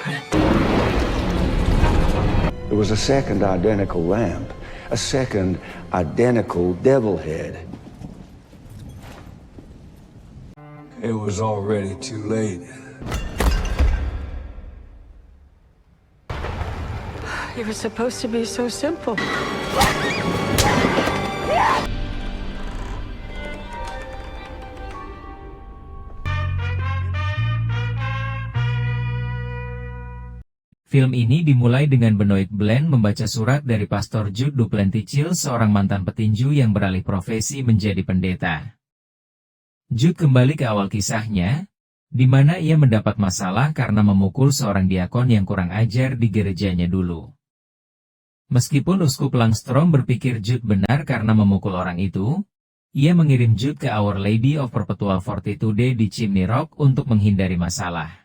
secret. There was a second identical lamp, a second identical devil head. It was already too late. You were supposed to be so simple. Film ini dimulai dengan Benoit Bland membaca surat dari Pastor Jude Duplantier, seorang mantan petinju yang beralih profesi menjadi pendeta. Jude kembali ke awal kisahnya, di mana ia mendapat masalah karena memukul seorang diakon yang kurang ajar di gerejanya dulu. Meskipun Uskup Langstrom berpikir Jude benar karena memukul orang itu, ia mengirim Jude ke Our Lady of Perpetual Fortitude di Chimney Rock untuk menghindari masalah.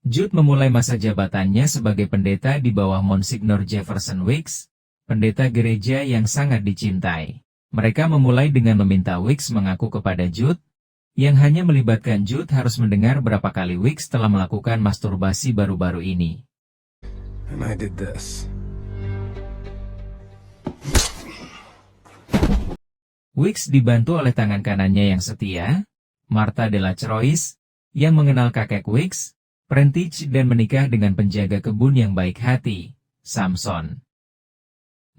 Jude memulai masa jabatannya sebagai pendeta di bawah Monsignor Jefferson Wicks, pendeta gereja yang sangat dicintai. Mereka memulai dengan meminta Wicks mengaku kepada Jude, yang hanya melibatkan Jude harus mendengar berapa kali Wicks telah melakukan masturbasi baru-baru ini. And I did this. Wicks dibantu oleh tangan kanannya yang setia, Martha Delacroix, yang mengenal kakek Wicks, Prentice dan menikah dengan penjaga kebun yang baik hati, Samson.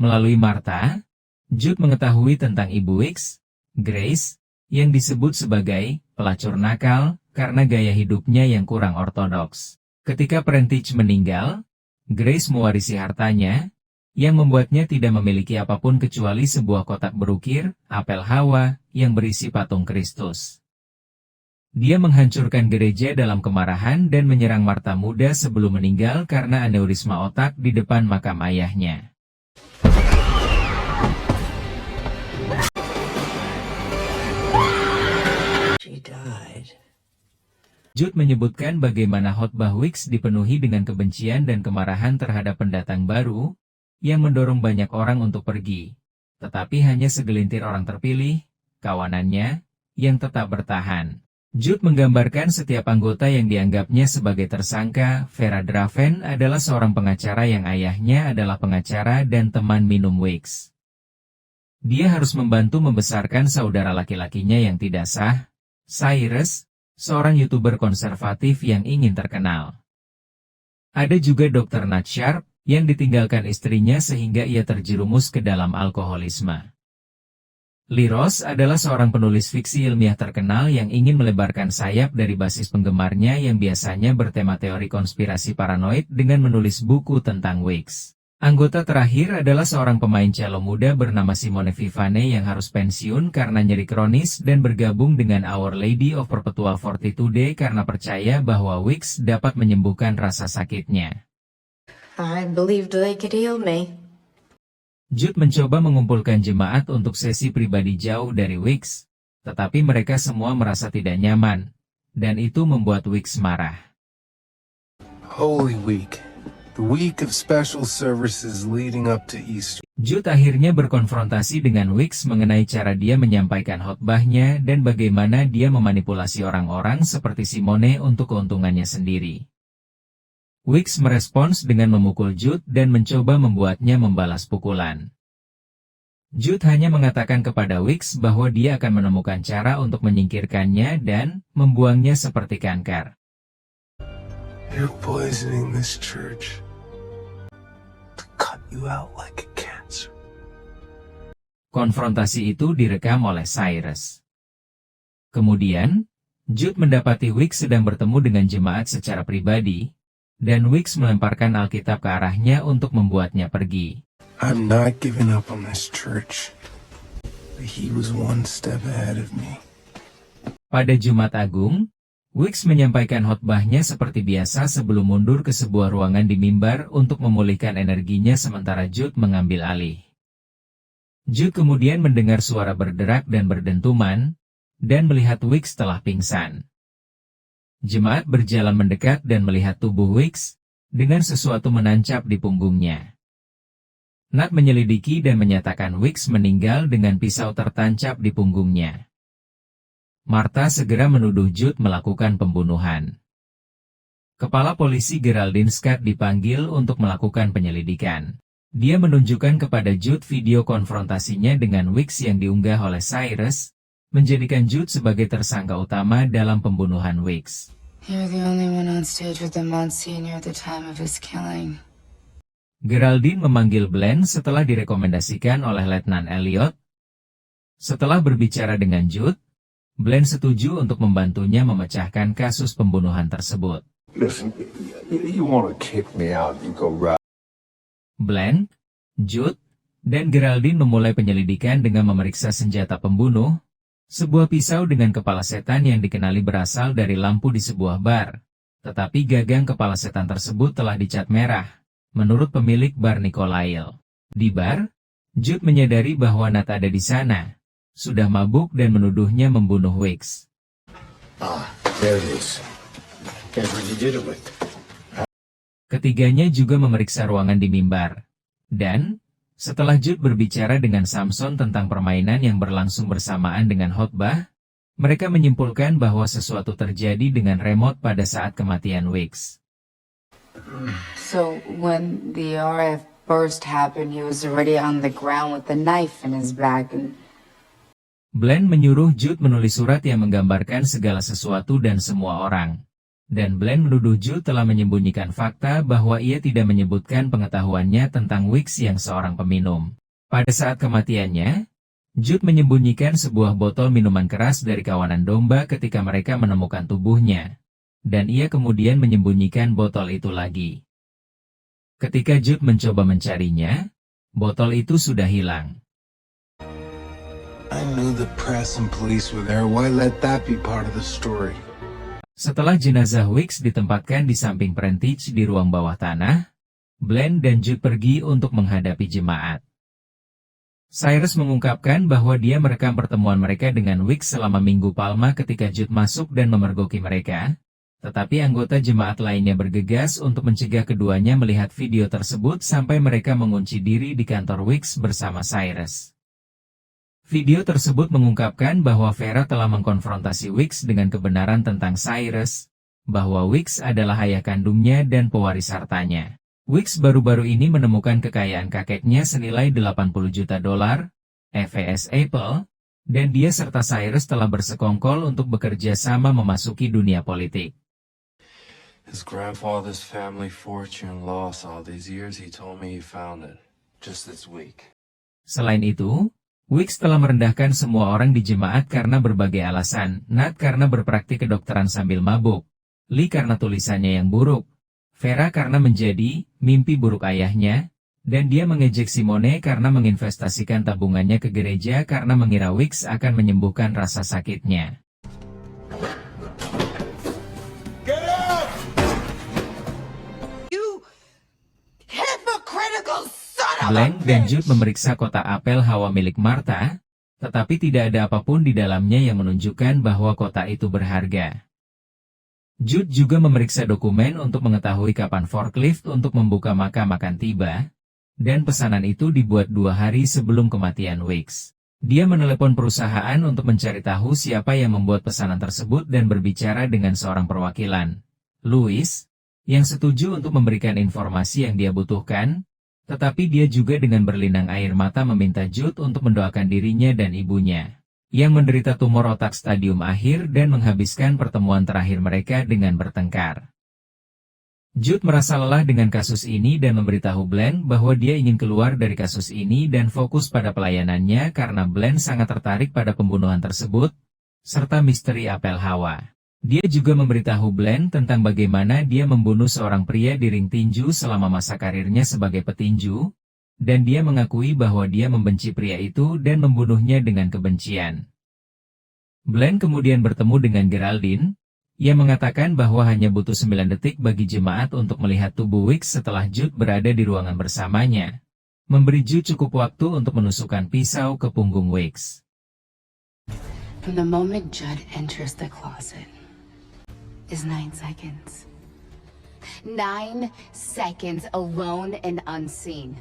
Melalui Martha, Jude mengetahui tentang ibu Wicks, Grace, yang disebut sebagai pelacur nakal karena gaya hidupnya yang kurang ortodoks. Ketika Prentice meninggal, Grace mewarisi hartanya, yang membuatnya tidak memiliki apapun kecuali sebuah kotak berukir, apel Hawa, yang berisi patung Kristus. Dia menghancurkan gereja dalam kemarahan dan menyerang Martha muda sebelum meninggal karena aneurisma otak di depan makam ayahnya. She died. Jude menyebutkan bagaimana khotbah Wicks dipenuhi dengan kebencian dan kemarahan terhadap pendatang baru, yang mendorong banyak orang untuk pergi. Tetapi hanya segelintir orang terpilih, kawanannya, yang tetap bertahan. Jude menggambarkan setiap anggota yang dianggapnya sebagai tersangka. Vera Draven adalah seorang pengacara yang ayahnya adalah pengacara dan teman minum Wicks. Dia harus membantu membesarkan saudara laki-lakinya yang tidak sah, Cyrus, seorang YouTuber konservatif yang ingin terkenal. Ada juga Dr. Nat Sharp, yang ditinggalkan istrinya sehingga ia terjerumus ke dalam alkoholisme. Lee Ross adalah seorang penulis fiksi ilmiah terkenal yang ingin melebarkan sayap dari basis penggemarnya yang biasanya bertema teori konspirasi paranoid dengan menulis buku tentang Wicks. Anggota terakhir adalah seorang pemain cello muda bernama Simone Vivane yang harus pensiun karena nyeri kronis dan bergabung dengan Our Lady of Perpetual Fortitude karena percaya bahwa Wicks dapat menyembuhkan rasa sakitnya. I believed they could heal me. Jude mencoba mengumpulkan jemaat untuk sesi pribadi jauh dari Wicks, tetapi mereka semua merasa tidak nyaman, dan itu membuat Wicks marah. Holy Week. The week of special services leading up to Easter. Jude akhirnya berkonfrontasi dengan Wicks mengenai cara dia menyampaikan khotbahnya dan bagaimana dia memanipulasi orang-orang seperti Simone untuk keuntungannya sendiri. Wicks merespons dengan memukul Jude dan mencoba membuatnya membalas pukulan. Jude hanya mengatakan kepada Wicks bahwa dia akan menemukan cara untuk menyingkirkannya dan membuangnya seperti kanker. You're poisoning this church to cut you out like a cancer. Konfrontasi itu direkam oleh Cyrus. Kemudian, Jude mendapati Wicks sedang bertemu dengan jemaat secara pribadi, dan Wicks melemparkan Alkitab ke arahnya untuk membuatnya pergi. I'm not giving up on this church. But he was one step ahead of me. Pada Jumat Agung, Wicks menyampaikan khotbahnya seperti biasa sebelum mundur ke sebuah ruangan di mimbar untuk memulihkan energinya sementara Jude mengambil alih. Jude kemudian mendengar suara berderak dan berdentuman, dan melihat Wicks telah pingsan. Jemaat berjalan mendekat dan melihat tubuh Wicks, dengan sesuatu menancap di punggungnya. Nat menyelidiki dan menyatakan Wicks meninggal dengan pisau tertancap di punggungnya. Martha segera menuduh Jude melakukan pembunuhan. Kepala Polisi Geraldine Scott dipanggil untuk melakukan penyelidikan. Dia menunjukkan kepada Jude video konfrontasinya dengan Weeks yang diunggah oleh Cyrus, menjadikan Jude sebagai tersangka utama dalam pembunuhan Weeks. You're the only one on stage with the Monsignor at the time of his killing. Geraldine memanggil Blaine setelah direkomendasikan oleh Letnan Elliot. Setelah berbicara dengan Jude, Blaine setuju untuk membantunya memecahkan kasus pembunuhan tersebut. Listen, you want to kick me out, you go right. Blaine, Jude, dan Geraldine memulai penyelidikan dengan memeriksa senjata pembunuh, sebuah pisau dengan kepala setan yang dikenali berasal dari lampu di sebuah bar. Tetapi gagang kepala setan tersebut telah dicat merah, menurut pemilik bar Nicolail. Di bar, Jude menyadari bahwa Nat ada di sana, sudah mabuk dan menuduhnya membunuh Weeks. There it is. Guess what you did it with? Ketiganya juga memeriksa ruangan di mimbar. Dan, setelah Jude berbicara dengan Samson tentang permainan yang berlangsung bersamaan dengan khotbah, mereka menyimpulkan bahwa sesuatu terjadi dengan remote pada saat kematian Weeks. So when the RF burst happened, he was already on the ground with the knife in his back and... Blaine menyuruh Jude menulis surat yang menggambarkan segala sesuatu dan semua orang. Dan Blaine menuduh Jude telah menyembunyikan fakta bahwa ia tidak menyebutkan pengetahuannya tentang Weeks yang seorang peminum. Pada saat kematiannya, Jude menyembunyikan sebuah botol minuman keras dari kawanan domba ketika mereka menemukan tubuhnya. Dan ia kemudian menyembunyikan botol itu lagi. Ketika Jude mencoba mencarinya, botol itu sudah hilang. I knew the press and police were there. Why let that be part of the story? Setelah jenazah Weeks ditempatkan di samping Prentice di ruang bawah tanah, Blaine dan Jude pergi untuk menghadapi jemaat. Cyrus mengungkapkan bahwa dia merekam pertemuan mereka dengan Weeks selama Minggu Palma ketika Jude masuk dan memergoki mereka, tetapi anggota jemaat lainnya bergegas untuk mencegah keduanya melihat video tersebut sampai mereka mengunci diri di kantor Weeks bersama Cyrus. Video tersebut mengungkapkan bahwa Vera telah mengkonfrontasi Weeks dengan kebenaran tentang Cyrus, bahwa Weeks adalah ayah kandungnya dan pewaris hartanya. Weeks baru-baru ini menemukan kekayaan kakeknya senilai $80 juta, EVS Apple, dan dia serta Cyrus telah bersekongkol untuk bekerja sama memasuki dunia politik. His grandfather's family fortune lost all these years. He told me he found it just this week. Selain itu, Weeks telah merendahkan semua orang di jemaat karena berbagai alasan, Nat karena berpraktik kedokteran sambil mabuk, Lee karena tulisannya yang buruk, Vera karena menjadi mimpi buruk ayahnya, dan dia mengejek Simone karena menginvestasikan tabungannya ke gereja karena mengira Weeks akan menyembuhkan rasa sakitnya. Blaine dan Jude memeriksa kotak apel Hawa milik Martha, tetapi tidak ada apapun di dalamnya yang menunjukkan bahwa kotak itu berharga. Jude juga memeriksa dokumen untuk mengetahui kapan forklift untuk membuka makam akan tiba, dan pesanan itu dibuat 2 hari sebelum kematian Weeks. Dia menelepon perusahaan untuk mencari tahu siapa yang membuat pesanan tersebut dan berbicara dengan seorang perwakilan, Louis, yang setuju untuk memberikan informasi yang dia butuhkan. Tetapi dia juga dengan berlinang air mata meminta Jude untuk mendoakan dirinya dan ibunya, yang menderita tumor otak stadium akhir dan menghabiskan pertemuan terakhir mereka dengan bertengkar. Jude merasa lelah dengan kasus ini dan memberitahu Blaine bahwa dia ingin keluar dari kasus ini dan fokus pada pelayanannya karena Blaine sangat tertarik pada pembunuhan tersebut, serta misteri apel Hawa. Dia juga memberitahu Blaine tentang bagaimana dia membunuh seorang pria di ring tinju selama masa karirnya sebagai petinju, dan dia mengakui bahwa dia membenci pria itu dan membunuhnya dengan kebencian. Blaine kemudian bertemu dengan Geraldine, yang mengatakan bahwa hanya butuh 9 detik bagi jemaat untuk melihat tubuh Weeks setelah Jude berada di ruangan bersamanya, memberi Jude cukup waktu untuk menusukkan pisau ke punggung Weeks. From the moment Judd enters the closet is 9 seconds. 9 seconds alone and unseen.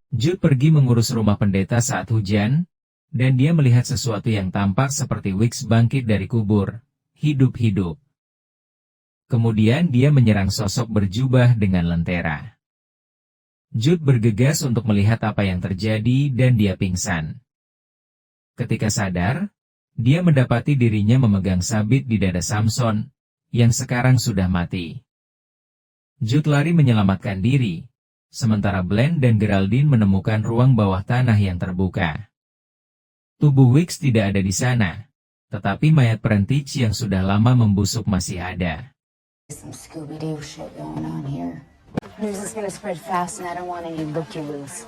Jude pergi mengurus rumah pendeta saat hujan, dan dia melihat sesuatu yang tampak seperti Weeks bangkit dari kubur, hidup-hidup. Kemudian dia menyerang sosok berjubah dengan lentera. Jude bergegas untuk melihat apa yang terjadi dan dia pingsan. Ketika sadar, dia mendapati dirinya memegang sabit di dada Samson, yang sekarang sudah mati. Jude lari menyelamatkan diri, sementara Bland dan Geraldine menemukan ruang bawah tanah yang terbuka. Tubuh Weeks tidak ada di sana, tetapi mayat Prentich yang sudah lama membusuk masih ada. Some Scooby-Doo shit going on here. News is gonna spread fast and I don't want any looky-loos.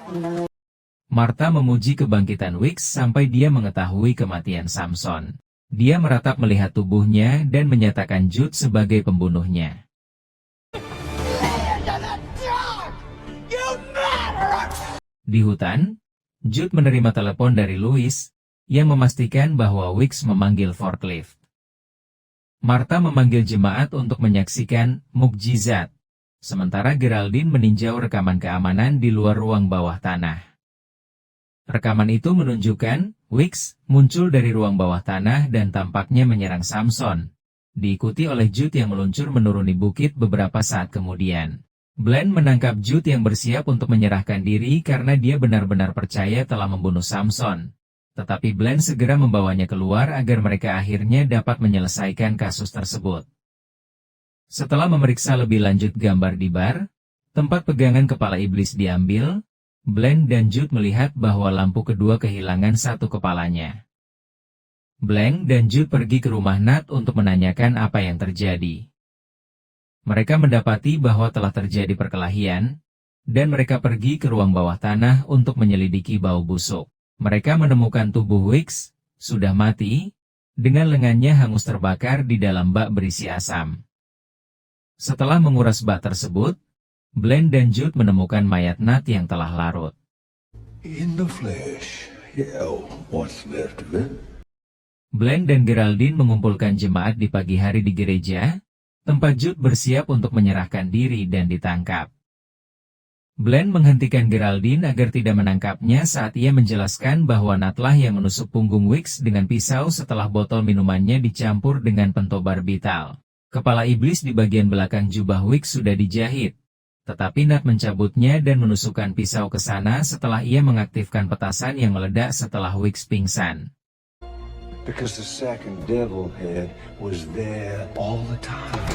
Martha memuji kebangkitan Weeks sampai dia mengetahui kematian Samson. Dia meratap melihat tubuhnya dan menyatakan Jude sebagai pembunuhnya. Di hutan, Jude menerima telepon dari Louis, yang memastikan bahwa Weeks memanggil forklift. Martha memanggil jemaat untuk menyaksikan mukjizat, sementara Geraldine meninjau rekaman keamanan di luar ruang bawah tanah. Rekaman itu menunjukkan Weeks muncul dari ruang bawah tanah dan tampaknya menyerang Samson, diikuti oleh Jude yang meluncur menuruni bukit beberapa saat kemudian. Bland menangkap Jude yang bersiap untuk menyerahkan diri karena dia benar-benar percaya telah membunuh Samson. Tetapi Bland segera membawanya keluar agar mereka akhirnya dapat menyelesaikan kasus tersebut. Setelah memeriksa lebih lanjut gambar di bar, tempat pegangan kepala iblis diambil, Bland dan Jude melihat bahwa lampu kedua kehilangan satu kepalanya. Bland dan Jude pergi ke rumah Nat untuk menanyakan apa yang terjadi. Mereka mendapati bahwa telah terjadi perkelahian, dan mereka pergi ke ruang bawah tanah untuk menyelidiki bau busuk. Mereka menemukan tubuh Weeks, sudah mati, dengan lengannya hangus terbakar di dalam bak berisi asam. Setelah menguras bak tersebut, Bland dan Jude menemukan mayat Nat yang telah larut. In the flesh. Yeah, what's left of it? Bland dan Geraldine mengumpulkan jemaat di pagi hari di gereja, tempat Jude bersiap untuk menyerahkan diri dan ditangkap. Bland menghentikan Geraldine agar tidak menangkapnya saat ia menjelaskan bahwa Natlah yang menusuk punggung Weeks dengan pisau setelah botol minumannya dicampur dengan pentobarbital. Kepala iblis di bagian belakang jubah Weeks sudah dijahit, tetapi Nat mencabutnya dan menusukkan pisau ke sana setelah ia mengaktifkan petasan yang meledak setelah Weeks pingsan. Because the second devil head was there all the time,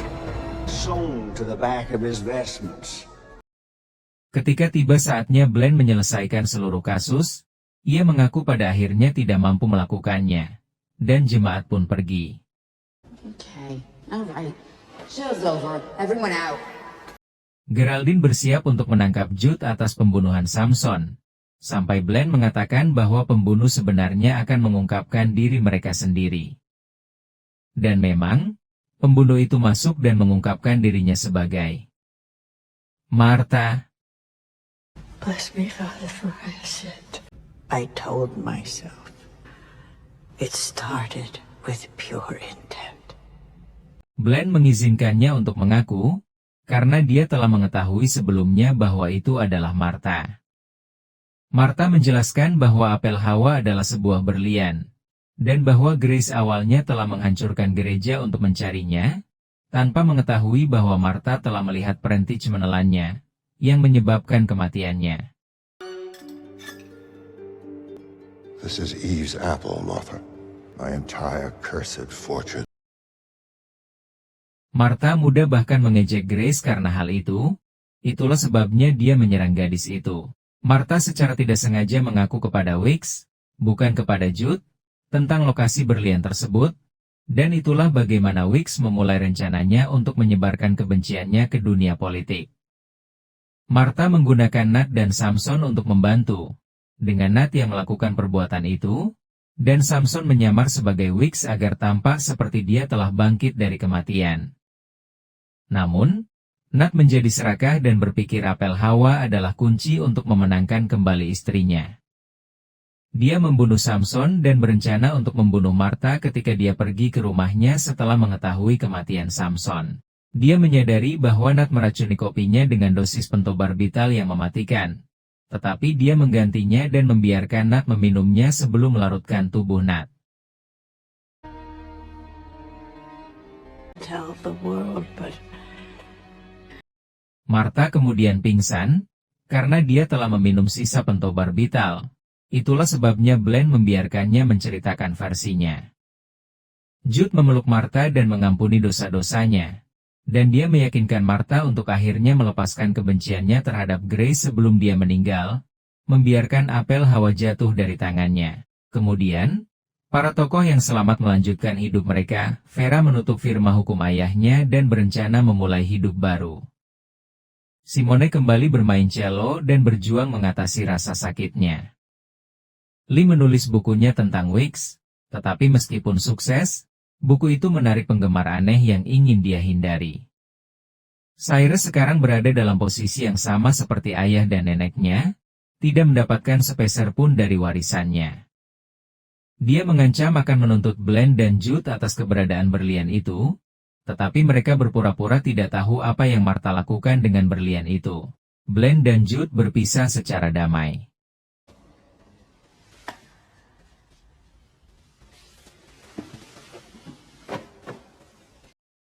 sewn to the back of his vestments. Ketika tiba saatnya Bland menyelesaikan seluruh kasus, ia mengaku pada akhirnya tidak mampu melakukannya, dan jemaat pun pergi. Okay, alright. Show's over. Everyone out. Geraldine bersiap untuk menangkap Jude atas pembunuhan Samson, sampai Bland mengatakan bahwa pembunuh sebenarnya akan mengungkapkan diri mereka sendiri. Dan memang, pembunuh itu masuk dan mengungkapkan dirinya sebagai Martha. Bless me, Father, for I sinned. I told myself it started with pure intent. Bland mengizinkannya untuk mengaku, karena dia telah mengetahui sebelumnya bahwa itu adalah Martha. Martha menjelaskan bahwa apel Hawa adalah sebuah berlian, dan bahwa Grace awalnya telah menghancurkan gereja untuk mencarinya, tanpa mengetahui bahwa Martha telah melihat Prentich menelannya, yang menyebabkan kematiannya. This is Eve's apple, Martha. My entire cursed fortune. Martha muda bahkan mengejek Grace karena hal itu, itulah sebabnya dia menyerang gadis itu. Martha secara tidak sengaja mengaku kepada Weeks, bukan kepada Jude, tentang lokasi berlian tersebut, dan itulah bagaimana Weeks memulai rencananya untuk menyebarkan kebenciannya ke dunia politik. Martha menggunakan Nat dan Samson untuk membantu, dengan Nat yang melakukan perbuatan itu, dan Samson menyamar sebagai Weeks agar tampak seperti dia telah bangkit dari kematian. Namun, Nat menjadi serakah dan berpikir apel Hawa adalah kunci untuk memenangkan kembali istrinya. Dia membunuh Samson dan berencana untuk membunuh Martha ketika dia pergi ke rumahnya setelah mengetahui kematian Samson. Dia menyadari bahwa Nat meracuni kopinya dengan dosis pentobarbital yang mematikan. Tetapi dia menggantinya dan membiarkan Nat meminumnya sebelum melarutkan tubuh Nat. tell the world, but Martha kemudian pingsan, karena dia telah meminum sisa pentobarbital. Itulah sebabnya Blaine membiarkannya menceritakan versinya. Jude memeluk Martha dan mengampuni dosa-dosanya. Dan dia meyakinkan Martha untuk akhirnya melepaskan kebenciannya terhadap Grace sebelum dia meninggal, membiarkan apel Hawa jatuh dari tangannya. Kemudian, para tokoh yang selamat melanjutkan hidup mereka. Vera menutup firma hukum ayahnya dan berencana memulai hidup baru. Simone kembali bermain cello dan berjuang mengatasi rasa sakitnya. Lee menulis bukunya tentang Weeks, tetapi meskipun sukses, buku itu menarik penggemar aneh yang ingin dia hindari. Cyrus sekarang berada dalam posisi yang sama seperti ayah dan neneknya, tidak mendapatkan sepeser pun dari warisannya. Dia mengancam akan menuntut Blaine dan Jude atas keberadaan berlian itu, tetapi mereka berpura-pura tidak tahu apa yang Martha lakukan dengan berlian itu. Blaine dan Jude berpisah secara damai.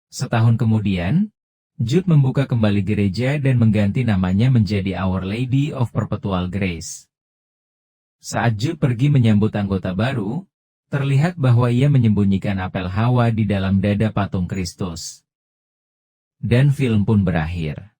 Setahun kemudian, Jude membuka kembali gereja dan mengganti namanya menjadi Our Lady of Perpetual Grace. Saat Jude pergi menyambut anggota baru, terlihat bahwa ia menyembunyikan apel Hawa di dalam dada patung Kristus. Dan film pun berakhir.